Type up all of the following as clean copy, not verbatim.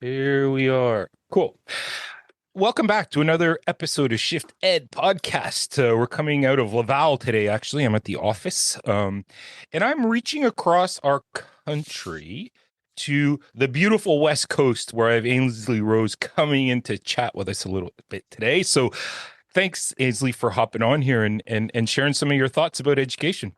Here we are. Cool. Welcome back to another episode of Shift Ed podcast. We're coming out of Laval today, actually. I'm at the office. And I'm reaching across our country to the beautiful West Coast where I have Ainsley Rose coming in to chat with us a little bit today. So thanks, Ainsley, for hopping on here and sharing some of your thoughts about education.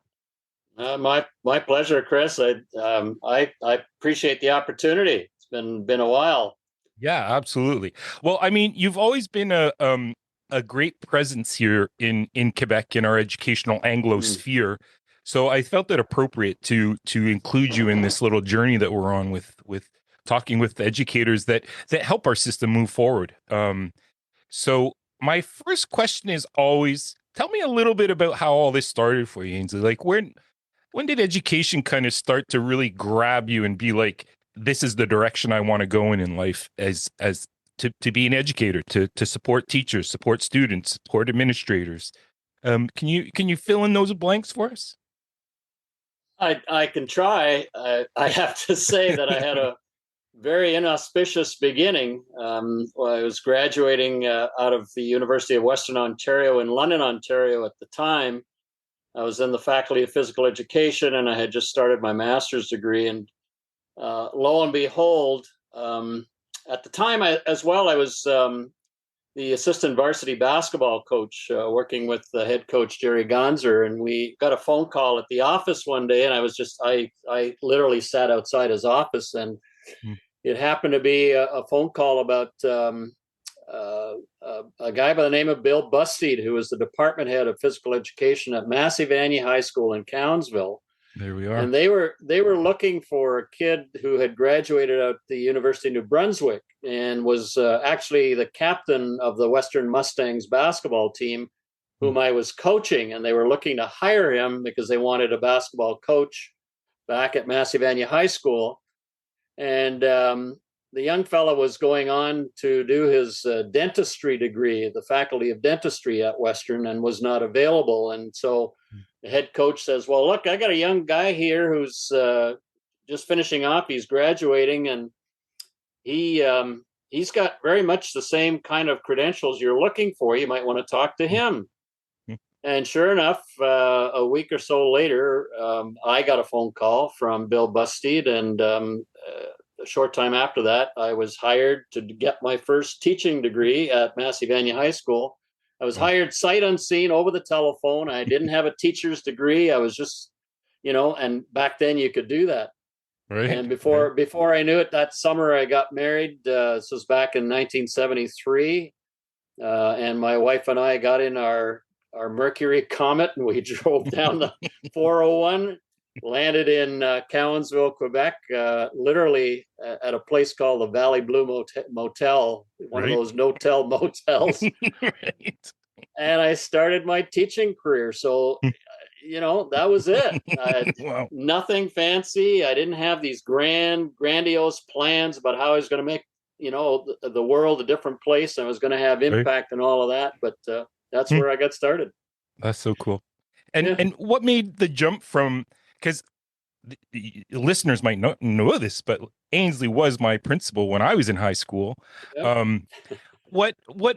My pleasure, Chris. I appreciate the opportunity. It's been a while. Yeah, absolutely. Well, I mean, you've always been a great presence here in Quebec in our educational Anglo Mm. sphere. So I felt it appropriate to include you in this little journey that we're on with talking with the educators that help our system move forward. So my first question is always, tell me a little bit about how all this started for you, Ainsley. Like when did education kind of start to really grab you and be like, this is the direction I want to go in life as to be an educator, to support teachers, support students, support administrators. Can you fill in those blanks for us? I can try. I have to say that I had a very inauspicious beginning. I was graduating out of the University of Western Ontario in London, Ontario at the time. I was in the Faculty of Physical Education, and I had just started my master's degree. And lo and behold, at the time as well, I was the assistant varsity basketball coach, working with the head coach Jerry Gonzer, and we got a phone call at the office one day, and I literally sat outside his office, and Mm. it happened to be a phone call about a guy by the name of Bill Bustede, who was the department head of physical education at Massey Vanier High School in Cowansville. There we are. And they were looking for a kid who had graduated at the University of New Brunswick and was actually the captain of the Western Mustangs basketball team, whom I was coaching. And they were looking to hire him because they wanted a basketball coach back at Massey Vanier High School. And the young fellow was going on to do his dentistry degree, the Faculty of Dentistry at Western, and was not available. And so the head coach says, well, look, I got a young guy here who's just finishing up. He's graduating, and he's got very much the same kind of credentials you're looking for. You might want to talk to him. And sure enough, a week or so later, I got a phone call from Bill Bustede, and a short time after that, I was hired to get my first teaching degree at Massey Vanier High School. I was hired sight unseen over the telephone. I didn't have a teacher's degree. I was just, and back then you could do that. Right. And before I knew it, that summer I got married. This was back in 1973, and my wife and I got in our Mercury Comet, and we drove down the 401, landed in Cowansville, Quebec, literally at a place called the Valley Blue Motel, one of those no-tell motels. Right. And I started my teaching career. So, that was it. Wow. Nothing fancy. I didn't have these grandiose plans about how I was going to make, the world a different place. I was going to have impact and all of that. But that's where I got started. That's so cool. And what made the jump from, because listeners might not know this, but Ainsley was my principal when I was in high school. Yeah.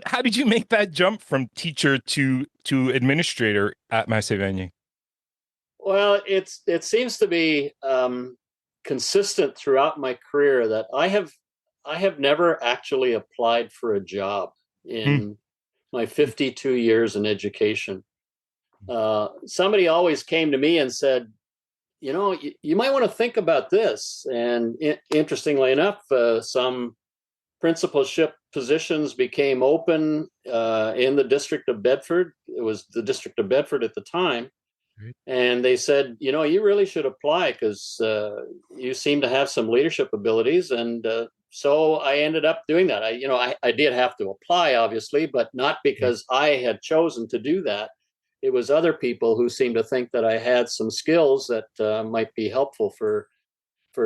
How did you make that jump from teacher to administrator at Massey Vanier? Well, it seems to be consistent throughout my career that I have never actually applied for a job in my 52 years in education. Somebody always came to me and said, you might want to think about this. And interestingly enough, some principalship positions became open in the District of Bedford. It was the District of Bedford at the time. And they said, you really should apply because you seem to have some leadership abilities. And so I ended up doing that. I did have to apply, obviously, but not because I had chosen to do that. It was other people who seemed to think that I had some skills that might be helpful for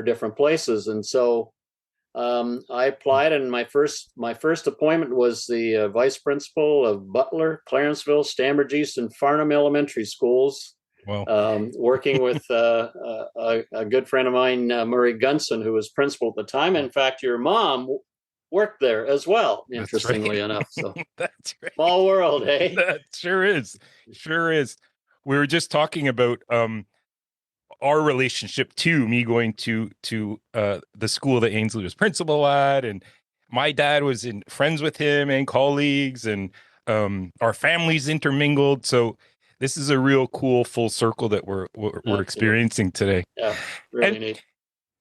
different places. And so I applied, and my first appointment was the vice principal of Butler, Clarenceville, Stambridge and Farnham Elementary Schools. Wow. Working with a good friend of mine, Murray Gunson, who was principal at the time. In fact, your mom worked there as well, That's right. interestingly enough. So That's right. small world, eh? That sure is. Sure is. We were just talking about our relationship too, me going to the school that Ainsley was principal at, and my dad was in friends with him and colleagues, and our families intermingled. So this is a real cool full circle that we're Absolutely. experiencing today. Yeah, And really neat.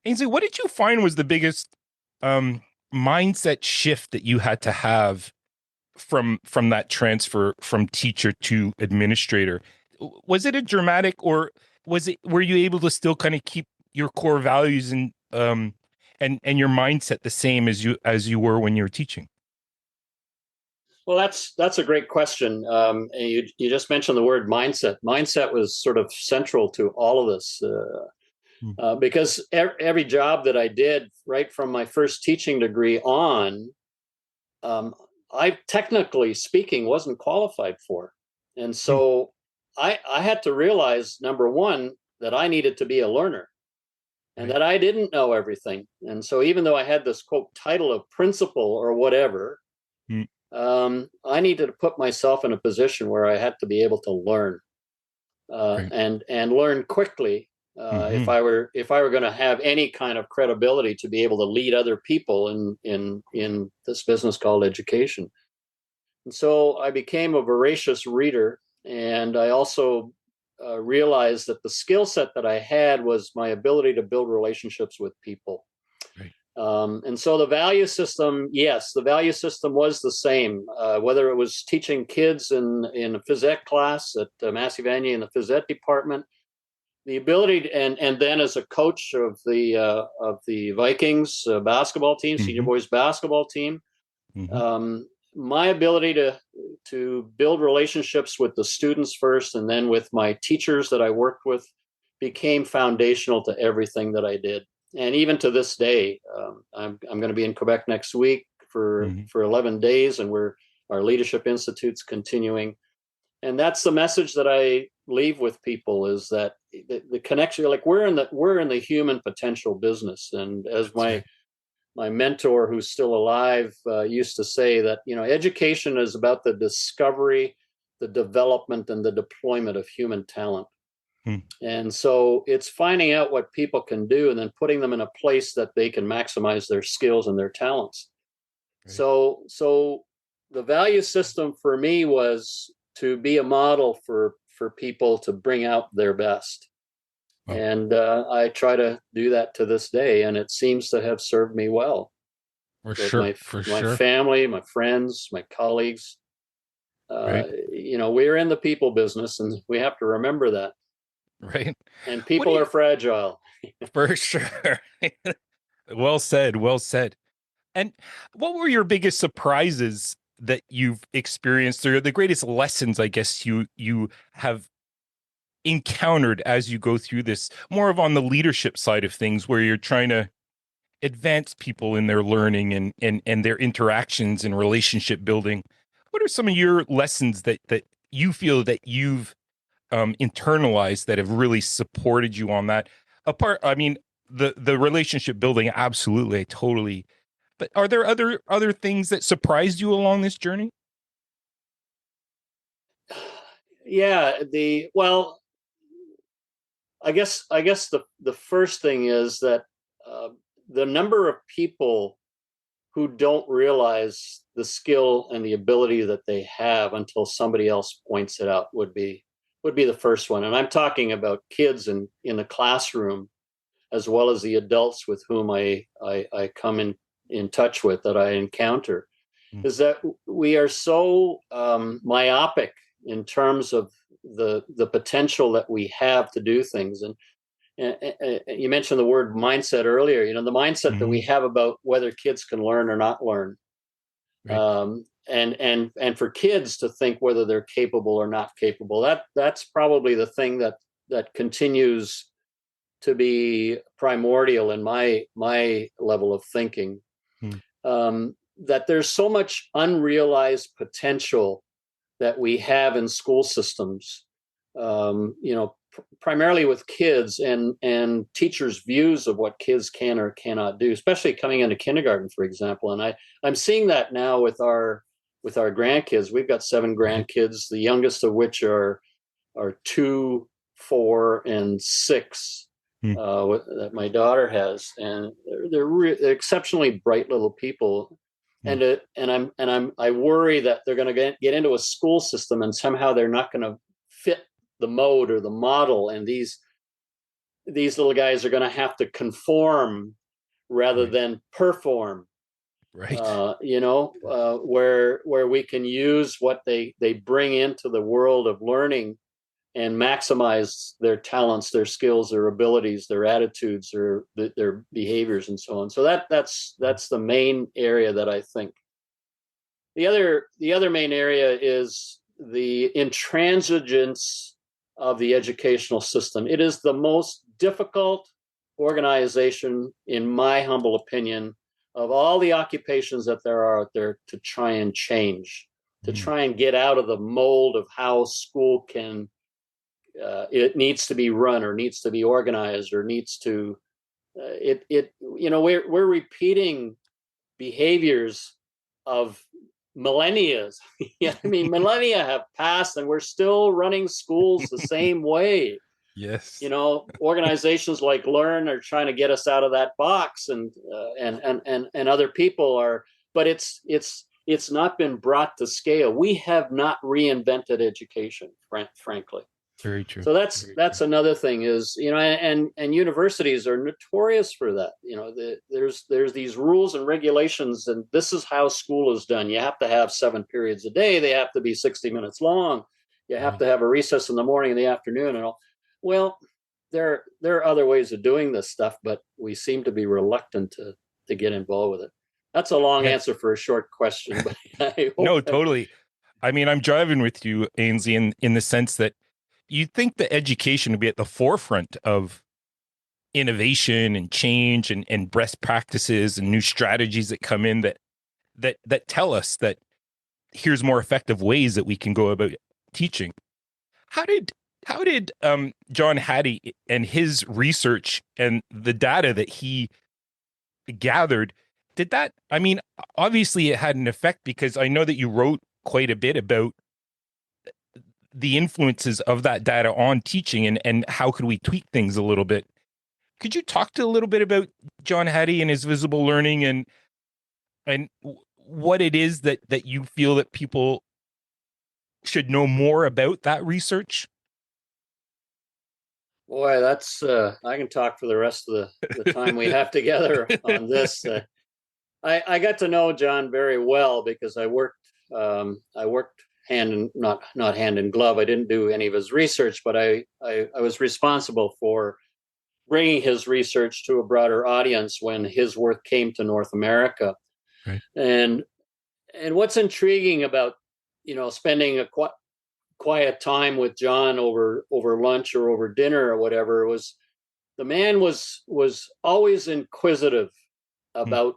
Ainsley, what did you find was the biggest um mindset shift that you had to have from that transfer from teacher to administrator? Was it a dramatic, or were you able to still kind of keep your core values and your mindset the same as you were when you were teaching? Well, that's a great question. And you just mentioned the word mindset. Mindset was sort of central to all of this Hmm. because every job that I did, right from my first teaching degree on, um, I technically speaking wasn't qualified for, and Hmm. so I had to realize, number one, that I needed to be a learner and Right. that I didn't know everything. And so even though I had this quote title of principal or whatever, Hmm. I needed to put myself in a position where I had to be able to learn Right. and learn quickly Hmm. if I were going to have any kind of credibility to be able to lead other people in this business called education. And so I became a voracious reader, and I also realized that the skill set that I had was my ability to build relationships with people. Right. And so the value system, yes, the value system was the same, whether it was teaching kids in a phys ed class at Massey Vanier in the phys ed department, the ability to, and then as a coach of the Vikings basketball team, senior Hmm. boys basketball team, Hmm. um, my ability to build relationships with the students first, and then with my teachers that I worked with, became foundational to everything that I did. And even to this day, I'm going to be in Quebec next week Hmm. for 11 days, and our leadership institute's continuing. And that's the message that I leave with people: is that the connection, like we're in the human potential business, and as That's right. my mentor who's still alive used to say, that education is about the discovery, the development, and the deployment of human talent. Hmm. And so it's finding out what people can do and then putting them in a place that they can maximize their skills and their talents. Right. So the value system for me was to be a model for people to bring out their best. Well, And I try to do that to this day, and it seems to have served me well for with sure. For my sure. family, my friends, my colleagues. Right. We're in the people business, and we have to remember that. Right. And What do people you? are fragile. For sure. Well said. Well said. And what were your biggest surprises that you've experienced, or the greatest lessons, I guess, you have encountered as you go through this, more of on the leadership side of things, where you're trying to advance people in their learning and their interactions and relationship building? What are some of your lessons that you feel that you've internalized that have really supported you on that? Apart, I mean, the relationship building, absolutely, I totally. But are there other things that surprised you along this journey? Yeah, the well, I guess the first thing is that uh, the number of people who don't realize the skill and the ability that they have until somebody else points it out would be the first one. And I'm talking about kids in the classroom, as well as the adults with whom I come in touch with, that I encounter, Mm. is that we are so myopic in terms of the potential that we have to do things. And you mentioned the word mindset earlier. The mindset that we Hmm. have about whether kids can learn or not learn, Right. and for kids to think whether they're capable or not capable. That's probably the thing that continues to be primordial in my level of thinking. Mm. That there's so much unrealized potential that we have in school systems. primarily with kids and teachers' views of what kids can or cannot do, especially coming into kindergarten, for example. And I'm seeing that now with our grandkids. We've got 7 grandkids, the youngest of which are 2, 4, and 6 that my daughter has, and they're exceptionally bright little people. And I worry that they're going to get into a school system and somehow they're not going to fit the mode or the model, and these little guys are going to have to conform rather than perform. Right. Where we can use what they bring into the world of learning and maximize their talents, their skills, their abilities, their attitudes, their behaviors, and so on. So that's the main area that I think. The other main area is the intransigence of the educational system. It is the most difficult organization, in my humble opinion, of all the occupations that there are out there to try and change, to try and get out of the mold of how school can it needs to be run or needs to be organized or needs to we're repeating behaviors of millennia. I mean, millennia have passed and we're still running schools the same way. Yes. Organizations like Learn are trying to get us out of that box, and other people are, but it's not been brought to scale. We have not reinvented education, frankly. Very true. So that's another thing is, and universities are notorious for that. There's these rules and regulations, and this is how school is done. You have to have 7 periods a day. They have to be 60 minutes long. You have to have a recess in the morning and the afternoon and all. Well, there are other ways of doing this stuff, but we seem to be reluctant to get involved with it. That's a long answer for a short question, but no, totally. I mean, I'm driving with you, Ainsley, in the sense that you think that education would be at the forefront of innovation and change and best practices and new strategies that come in that tell us that here's more effective ways that we can go about teaching. How did John Hattie and his research and the data that he gathered, I mean, obviously it had an effect, because I know that you wrote quite a bit about the influences of that data on teaching and how could we tweak things a little bit. Could you talk to a little bit about John Hattie and his visible learning and what it is that you feel that people should know more about that research? Boy, that's I can talk for the rest of the time we have together on this. I got to know John very well because I worked hand in not hand in glove. I didn't do any of his research, but I was responsible for bringing his research to a broader audience when his work came to North America. Right. And what's intriguing about spending a quiet time with John over lunch or over dinner or whatever was the man was always inquisitive about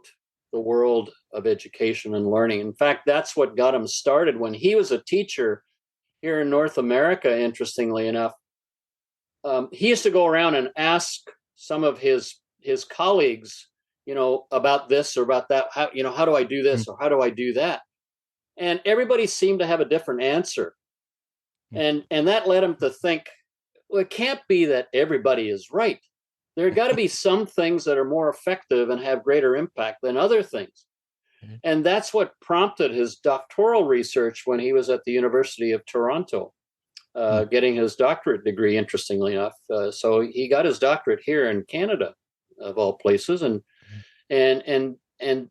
the world of education and learning. In fact, that's what got him started when he was a teacher here in North America. Interestingly enough, he used to go around and ask some of his colleagues, about this or about that. How do I do this or how do I do that? And everybody seemed to have a different answer. And that led him to think, well, it can't be that everybody is right. There got to be some things that are more effective and have greater impact than other things. And that's what prompted his doctoral research when he was at the University of Toronto, getting his doctorate degree, interestingly enough. So he got his doctorate here in Canada, of all places. And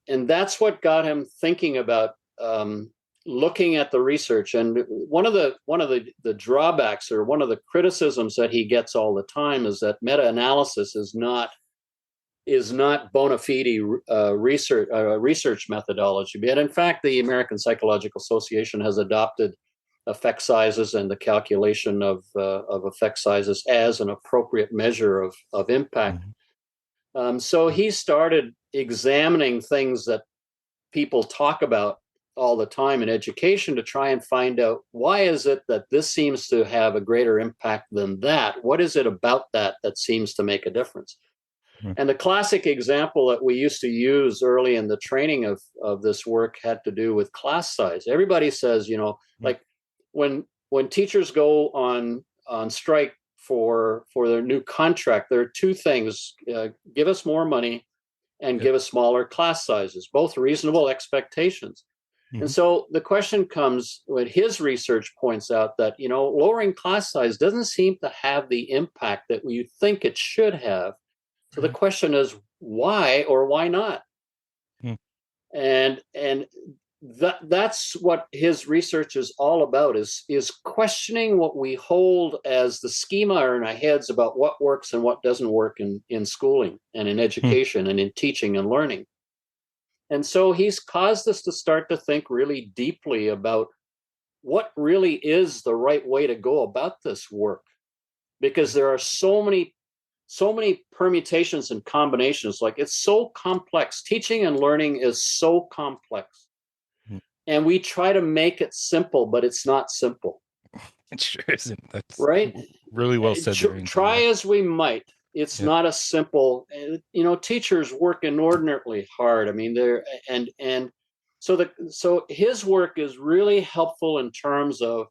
that's what got him thinking about looking at the research. And one of the drawbacks, or one of the criticisms that he gets all the time, is that meta-analysis is not bona fide research methodology. But in fact, the American Psychological Association has adopted effect sizes and the calculation of effect sizes as an appropriate measure of impact. So he started examining things that people talk about all the time in education to try and find out, why is it that this seems to have a greater impact than that? What is it about that that seems to make a difference? And the classic example that we used to use early in the training of this work had to do with class size. Everybody says, like when teachers go on strike for their new contract, there are two things: give us more money and give us smaller class sizes, both reasonable expectations. And so the question comes when his research points out that, lowering class size doesn't seem to have the impact that you think it should have. So the question is, why or why not? And that's what his research is all about, is questioning what we hold as the schema in our heads about what works and what doesn't work in schooling and in education and in teaching and learning. And so he's caused us to start to think really deeply about what really is the right way to go about this work, because there are so many permutations and combinations. Like, it's so complex. Teaching and learning is so complex. And we try to make it simple, but it's not simple. It sure isn't. That's right. Really well said there. Try as we might, it's not a simple, teachers work inordinately hard. I mean, so his work is really helpful in terms of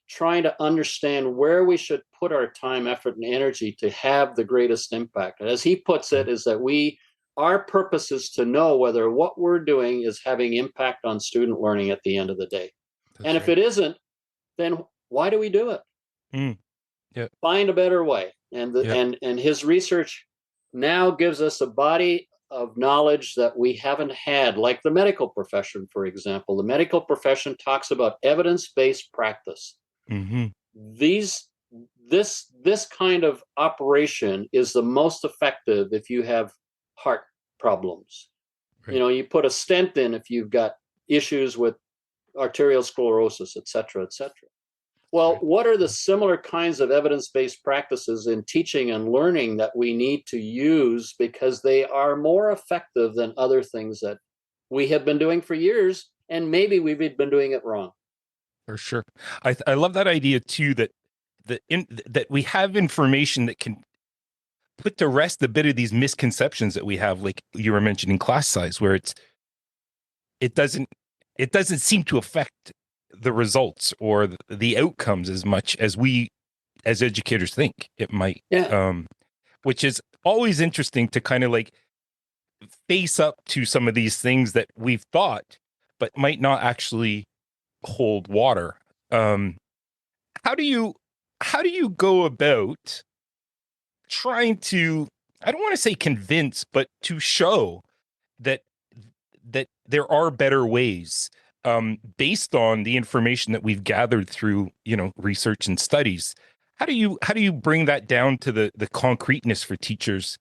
trying to understand where we should put our time, effort, and energy to have the greatest impact. As he puts it, is that our purpose is to know whether what we're doing is having impact on student learning at the end of the day. And if it isn't, then why do we do it? Find a better way. And his research now gives us a body of knowledge that we haven't had, like the medical profession, for example. The medical profession talks about evidence-based practice. This kind of operation is the most effective if you have heart problems. You put a stent in if you've got issues with arterial sclerosis, et cetera, et cetera. Well, what are the similar kinds of evidence-based practices in teaching and learning that we need to use, because they are more effective than other things that we have been doing for years, and maybe we've been doing it wrong? For sure. I love that idea too, that we have information that can put to rest a bit of these misconceptions that we have, like you were mentioning class size, where it doesn't seem to affect the results or the outcomes as much as we as educators think it might. Which is always interesting to kind of like face up to some of these things that we've thought but might not actually hold water. How do you go about trying to, I don't want to say convince, but to show that there are better ways, based on the information that we've gathered through, research and studies? How do you bring that down to the concreteness for teachers?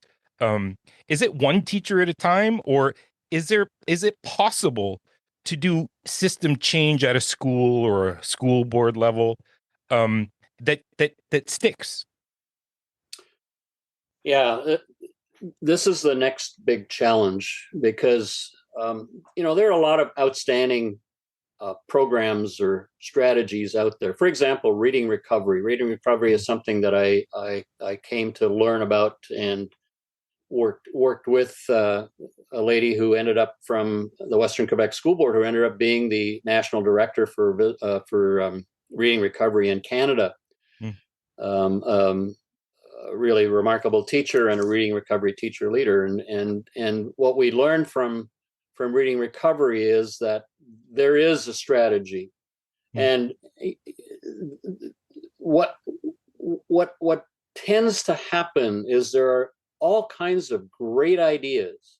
Is it one teacher at a time, or is it possible to do system change at a school or a school board level, that sticks? Yeah, this is the next big challenge, because there are a lot of outstanding programs or strategies out there. For example, reading recovery. Reading recovery is something that I came to learn about and worked with a lady who ended up from the Western Quebec School Board, who ended up being the national director for reading recovery in Canada. A really remarkable teacher and a reading recovery teacher leader. And what we learned from reading recovery is that there is a strategy. And what tends to happen is there are all kinds of great ideas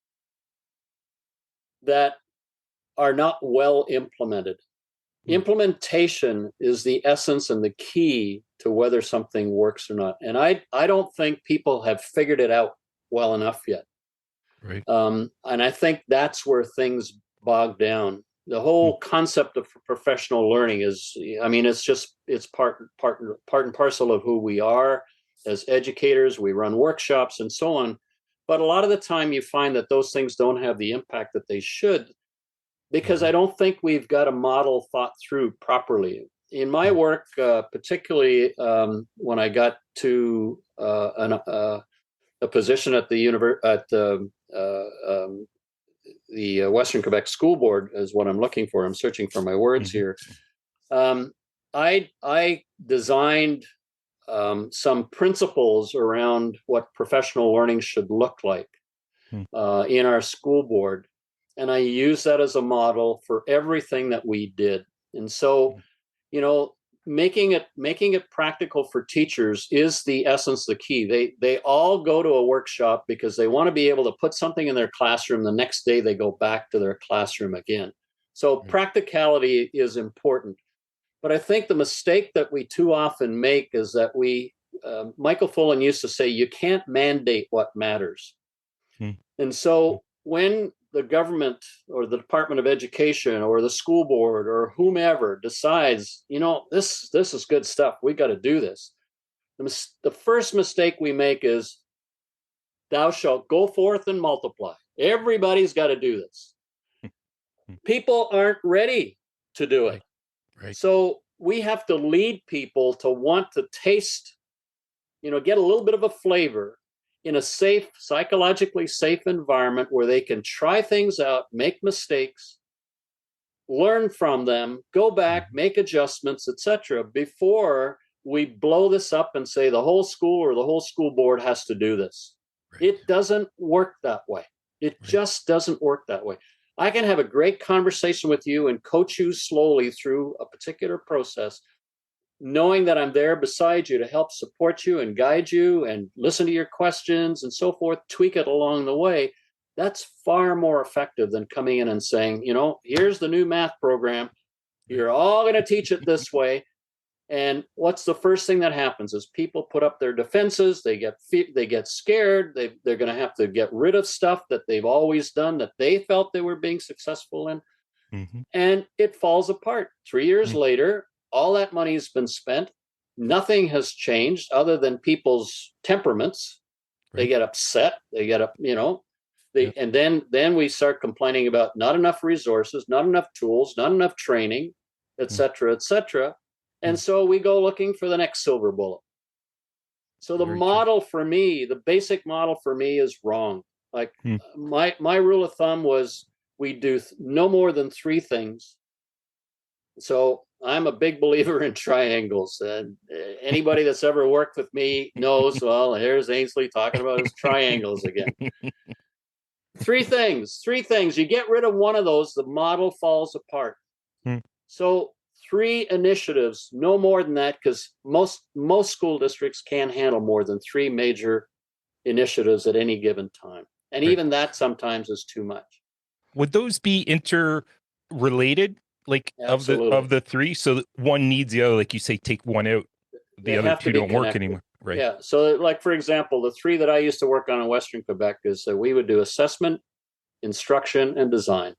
that are not well implemented. Implementation is the essence and the key to whether something works or not. And I don't think people have figured it out well enough yet. And I think that's where things bog down. The whole concept of professional learning is, it's part and parcel of who we are as educators. We run workshops and so on. But a lot of the time you find that those things don't have the impact that they should, because I don't think we've got a model thought through properly. In my work, particularly when I got to a position at the Western Quebec School Board is what I'm looking for. I'm searching for my words here. I designed some principles around what professional learning should look like in our school board. And I use that as a model for everything that we did. And so, making it practical for teachers is the essence, the key. They all go to a workshop because they want to be able to put something in their classroom. The next day they go back to their classroom again. So practicality is important. But I think the mistake that we too often make is that Michael Fullan used to say, you can't mandate what matters. And so when the government or the Department of Education or the school board or whomever decides, this is good stuff, we got to do this. The first mistake we make is, thou shalt go forth and multiply. Everybody's got to do this. People aren't ready to do it. Right. So we have to lead people to want to taste, get a little bit of a flavor in a safe, psychologically safe environment where they can try things out, make mistakes, learn from them, go back, make adjustments, etc., before we blow this up and say the whole school or the whole school board has to do this. Right. It doesn't work that way. It just doesn't work that way. I can have a great conversation with you and coach you slowly through a particular process, knowing that I'm there beside you to help support you and guide you and listen to your questions and so forth, tweak it along the way. That's far more effective than coming in and saying, here's the new math program. You're all going to teach it this way. And what's the first thing that happens is people put up their defenses. They get scared. They're going to have to get rid of stuff that they've always done that they felt they were being successful in. And it falls apart. 3 years later, all that money has been spent. Nothing has changed other than people's temperaments. They get upset. They get up, and then we start complaining about not enough resources, not enough tools, not enough training, et cetera, et cetera. And so we go looking for the next silver bullet. So the model for me, the basic model for me is wrong. Like my rule of thumb was we do no more than 3 things. So I'm a big believer in triangles. And anybody that's ever worked with me knows, well, here's Ainsley talking about his triangles again. 3 things. You get rid of one of those, the model falls apart. So 3 initiatives, no more than that, because most school districts can't handle more than 3 major initiatives at any given time. And even that sometimes is too much. Would those be interrelated, like of the 3? So that one needs the other, like you say, take one out, the other 2 don't work anymore. Right. Yeah. So like, for example, the 3 that I used to work on in Western Quebec is that we would do assessment, instruction, and design.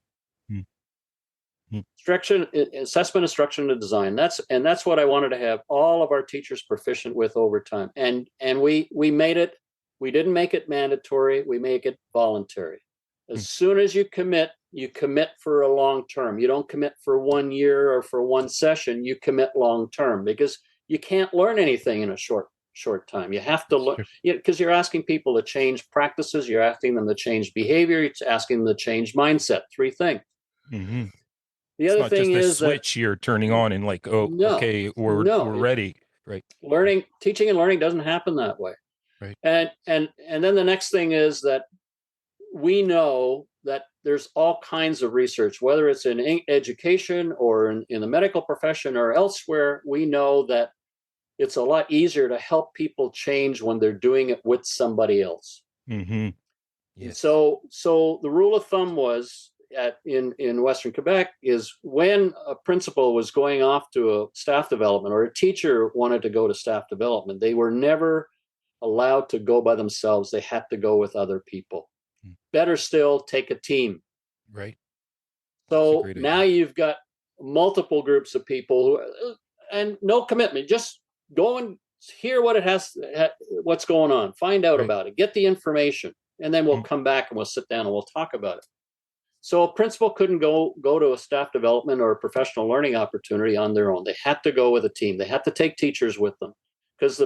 Assessment, instruction, and design. That's what I wanted to have all of our teachers proficient with over time. And we made it. We didn't make it mandatory. We make it voluntary. As soon as you commit for a long term. You don't commit for 1 year or for 1 session. You commit long term, because you can't learn anything in a short time. You have to learn, because you're asking people to change practices. You're asking them to change behavior. You're asking them to change mindset. 3 things. The other thing is just a switch you're turning on and like, okay, we're ready. Right. Teaching and learning doesn't happen that way. Right. And then the next thing is that we know that there's all kinds of research, whether it's in education or in the medical profession or elsewhere. We know that it's a lot easier to help people change when they're doing it with somebody else. Yes. So the rule of thumb was in Western Quebec is when a principal was going off to a staff development or a teacher wanted to go to staff development, they were never allowed to go by themselves. They had to go with other people. Better still, take a team. Right. So now you've got multiple groups of people and no commitment. Just go and hear what's going on. Find out about it. Get the information. And then we'll come back and we'll sit down and we'll talk about it. So a principal couldn't go to a staff development or a professional learning opportunity on their own. They had to go with a team. They had to take teachers with them, because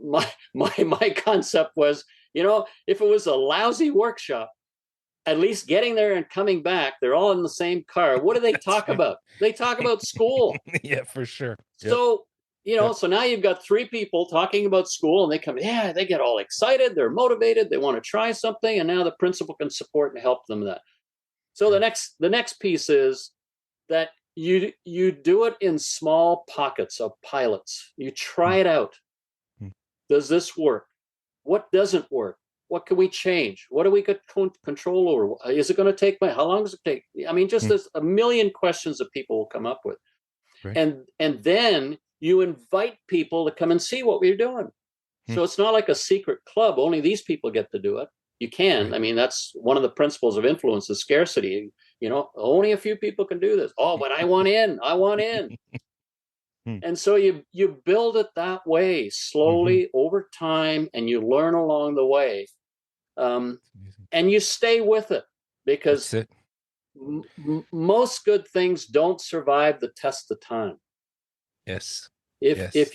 my concept was, if it was a lousy workshop, at least getting there and coming back, they're all in the same car. What do they talk right. about? They talk about school. Yeah, for sure. Yep. So, Yep. so now you've got three people talking about school, and they get all excited. They're motivated. They want to try something. And now the principal can support and help them with that. So the next piece is that you do it in small pockets of pilots. You try it out. Does this work? What doesn't work? What can we change? What do we get control over? Is it going to take how long does it take? I mean, just there's a million questions that people will come up with. Right. And then you invite people to come and see what we're doing. So it's not like a secret club. Only these people get to do it. You can. Right. I mean, that's one of the principles of influence, is scarcity. Only a few people can do this. Oh, but I want in. I want in. And so you build it that way, slowly over time, and you learn along the way. And you stay with it, because most good things don't survive the test of time. Yes. If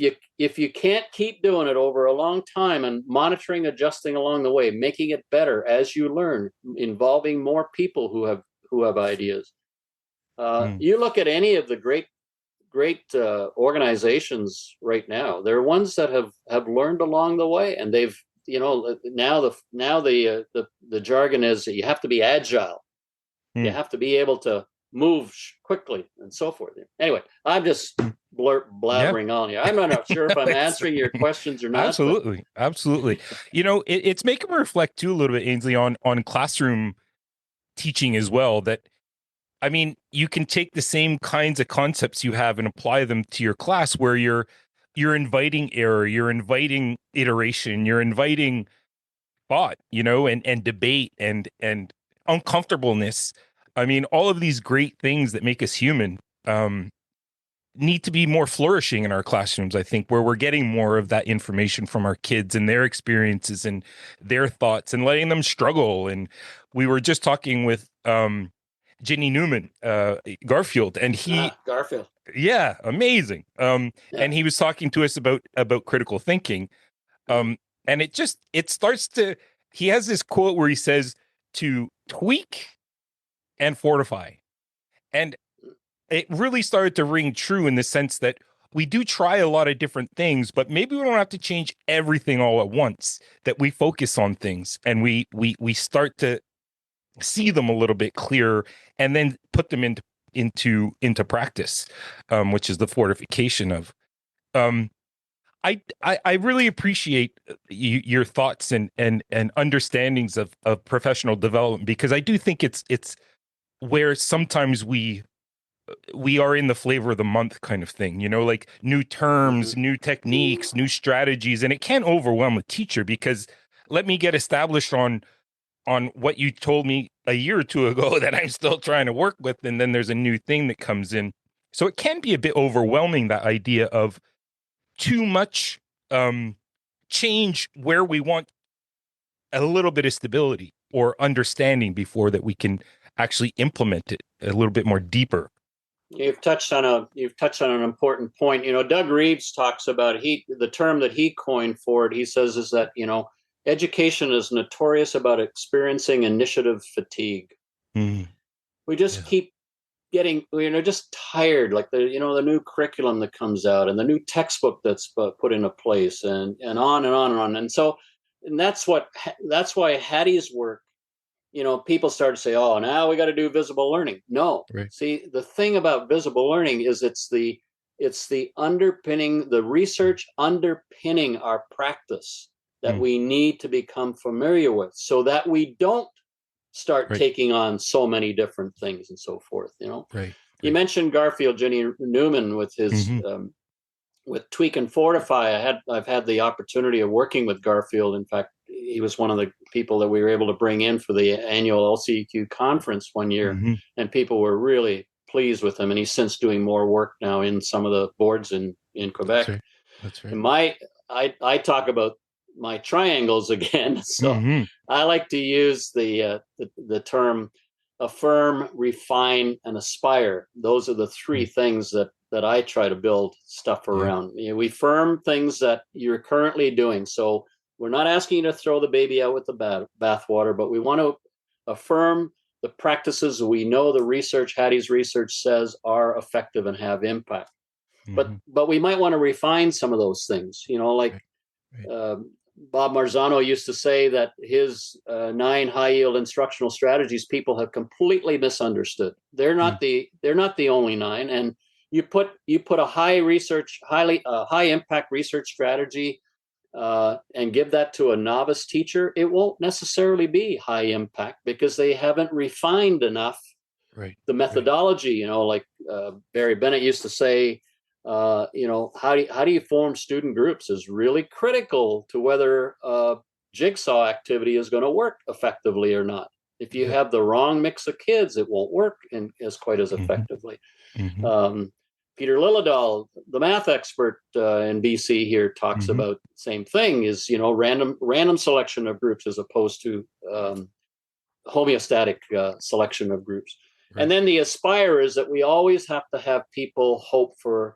you can't keep doing it over a long time and monitoring, adjusting along the way, making it better as you learn, involving more people who have ideas. You look at any of the great organizations right now. They're ones that have learned along the way, and they've now the jargon is that you have to be agile. You have to be able to move quickly and so forth. Anyway, I'm just blabbering on here. I'm not sure if I'm answering your questions or not. Absolutely. It's making me reflect too a little bit, Ainsley, on classroom teaching as well. That, I mean, you can take the same kinds of concepts you have and apply them to your class, where you're inviting error, you're inviting iteration, you're inviting thought, and debate and uncomfortableness. I mean, all of these great things that make us human need to be more flourishing in our classrooms, I think, where we're getting more of that information from our kids and their experiences and their thoughts, and letting them struggle. And we were just talking with Ginny Newman, Garfield, and Garfield. Yeah, amazing. And he was talking to us about critical thinking. And it starts to, he has this quote where he says to tweak and fortify. And it really started to ring true, in the sense that we do try a lot of different things, but maybe we don't have to change everything all at once. That we focus on things, and we start to see them a little bit clearer, and then put them into practice, which is the fortification of. I really appreciate your thoughts and understandings of professional development, because I do think it's where sometimes we are in the flavor of the month kind of thing, like new terms, new techniques, new strategies, and it can overwhelm a teacher, because let me get established on what you told me a year or two ago that I'm still trying to work with, and then there's a new thing that comes in. So it can be a bit overwhelming, that idea of too much change, where we want a little bit of stability or understanding before that we can actually implement it a little bit more deeper. You've touched on an important point. Doug Reeves talks about the term that he coined for it. He says is that education is notorious about experiencing initiative fatigue. We just keep getting just tired, like the new curriculum that comes out, and the new textbook that's put into place, and on and on and on. And that's why Hattie's work, people start to say, oh, now we got to do visible learning. No. Right. See, the thing about visible learning is it's the underpinning, the research underpinning our practice that we need to become familiar with, so that we don't start taking on so many different things and so forth. You mentioned Garfield, Ginny Newman, with his with Tweak and Fortify. I've had the opportunity of working with Garfield. In fact, he was one of the people that we were able to bring in for the annual LCEQ conference one year, and people were really pleased with him. And he's since doing more work now in some of the boards in Quebec. That's right. And I talk about my triangles again. So I like to use the term affirm, refine, and aspire. Those are the three things that I try to build stuff Yeah. around. We affirm things that you're currently doing. So we're not asking you to throw the baby out with the bathwater, but we want to affirm the practices we know the research, Hattie's research says, are effective and have impact. But we might want to refine some of those things. Like Right. Bob Marzano used to say that his 9 high yield instructional strategies people have completely misunderstood. They're not the only 9, and you put a high impact research strategy and give that to a novice teacher, it won't necessarily be high impact because they haven't refined enough Right. the methodology. Like Barry Bennett used to say, how do you form student groups is really critical to whether jigsaw activity is going to work effectively or not. If you have the wrong mix of kids, it won't work as quite as effectively. Peter Liljedahl, the math expert in BC here, talks about the same thing: is random selection of groups as opposed to homeostatic selection of groups. Right. And then the aspire is that we always have to have people hope for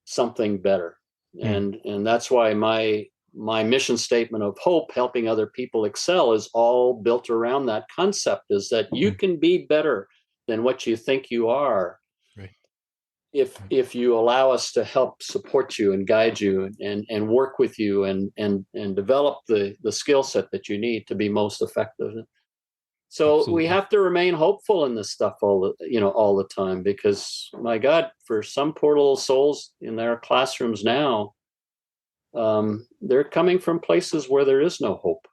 something better. And that's why my mission statement of hope, helping other people excel, is all built around that concept, is that you can be better than what you think you are. Right. If you allow us to help support you and guide you and work with you and develop the skill set that you need to be most effective. So Absolutely. we have to remain hopeful in this stuff all the time, because my God, for some poor little souls in their classrooms now, they're coming from places where there is no hope.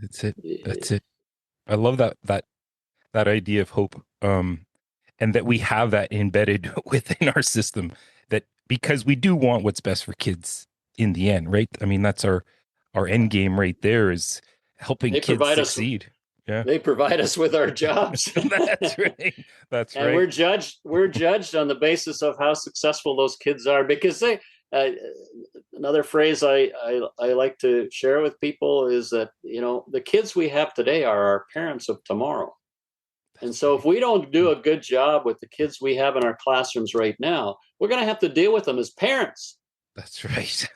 That's it. I love that idea of hope, and that we have that embedded within our system, that because we do want what's best for kids in the end, right? I mean, that's our end game right there, is helping kids succeed. Yeah. They provide us with our jobs. That's right. That's and right. We're judged on the basis of how successful those kids are, because they. Another phrase I like to share with people is that the kids we have today are our parents of tomorrow. And so if we don't do a good job with the kids we have in our classrooms right now, we're going to have to deal with them as parents. That's right.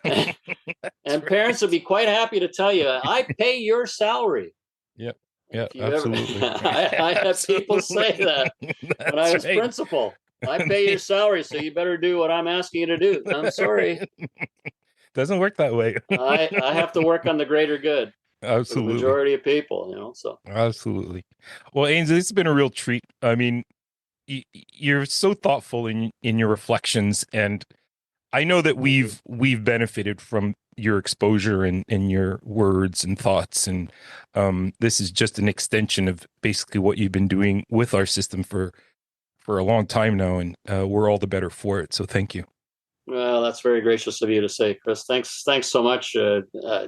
And parents would be quite happy to tell you, I pay your salary. Yep. Yeah, absolutely. I had people say that when I was principal. I pay your salary, so you better do what I'm asking you to do. I'm sorry. Doesn't work that way. I have to work on the greater good. Absolutely. For the majority of people, so. Absolutely. Well, Ainsley, it's been a real treat. I mean, you're so thoughtful in your reflections, and I know that we've benefited from your exposure and your words and thoughts, and this is just an extension of basically what you've been doing with our system for a long time now, and we're all the better for it. So thank you. Well, that's very gracious of you to say, Chris. Thanks so much.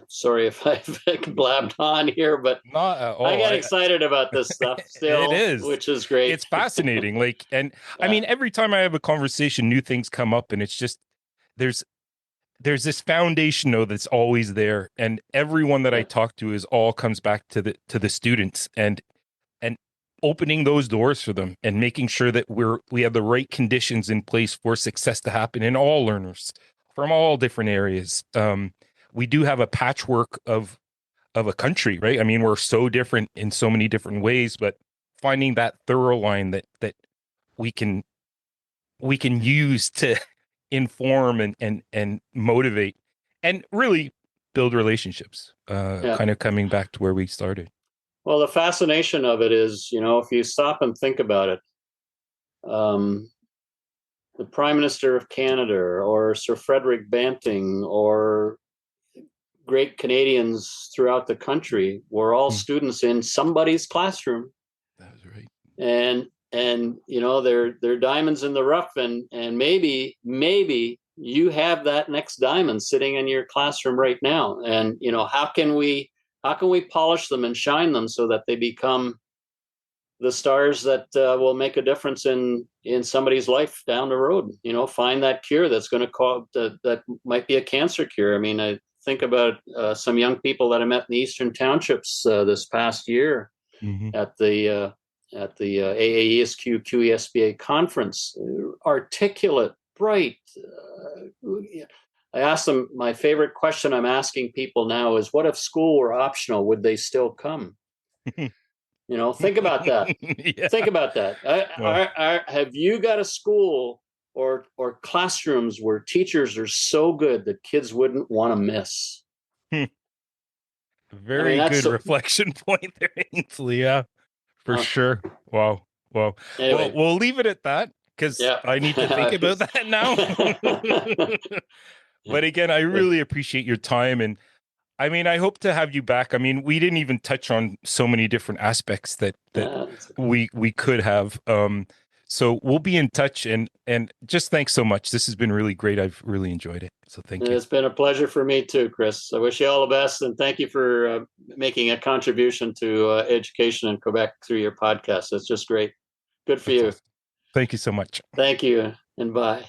Sorry if I've blabbed on here, but not at all. I get excited about this stuff still. It is, which is great. It's fascinating. And I mean, every time I have a conversation, new things come up, and it's just there's this foundation though that's always there, and everyone that I talk to is all comes back to the students, and opening those doors for them and making sure that we have the right conditions in place for success to happen in all learners from all different areas. We do have a patchwork of a country, right? I mean, we're so different in so many different ways, but finding that thorough line that we can use to inform and motivate and really build relationships, kind of coming back to where we started. Well, the fascination of it is, if you stop and think about it, the Prime Minister of Canada or Sir Frederick Banting or great Canadians throughout the country were all students in somebody's classroom. That was right. And they're diamonds in the rough, and maybe you have that next diamond sitting in your classroom right now. And how can we polish them and shine them so that they become the stars that will make a difference in somebody's life down the road? Find that cure that's going to cause that might be a cancer cure. I mean, I think about some young people that I met in the Eastern Townships this past year at the at the AAESQ QESBA conference, articulate, bright. I asked them, my favorite question I'm asking people now is, what if school were optional? Would they still come? Think about that. Yeah. Think about that. Well, Have you got a school or classrooms where teachers are so good that kids wouldn't want to miss? I mean, very that's good so, reflection point there, Ainsley. Yeah, for sure. Wow. Well, anyway. we'll leave it at that because Yeah. I need to think about that now. But again, I really appreciate your time. And I mean, I hope to have you back. I mean, we didn't even touch on so many different aspects that we could have. So we'll be in touch, and just thanks so much. This has been really great. I've really enjoyed it. So thank you. It's been a pleasure for me too, Chris. I wish you all the best, and thank you for making a contribution to education in Quebec through your podcast. It's just great. Good for That's you. awesome. Thank you so much. Thank you, and bye.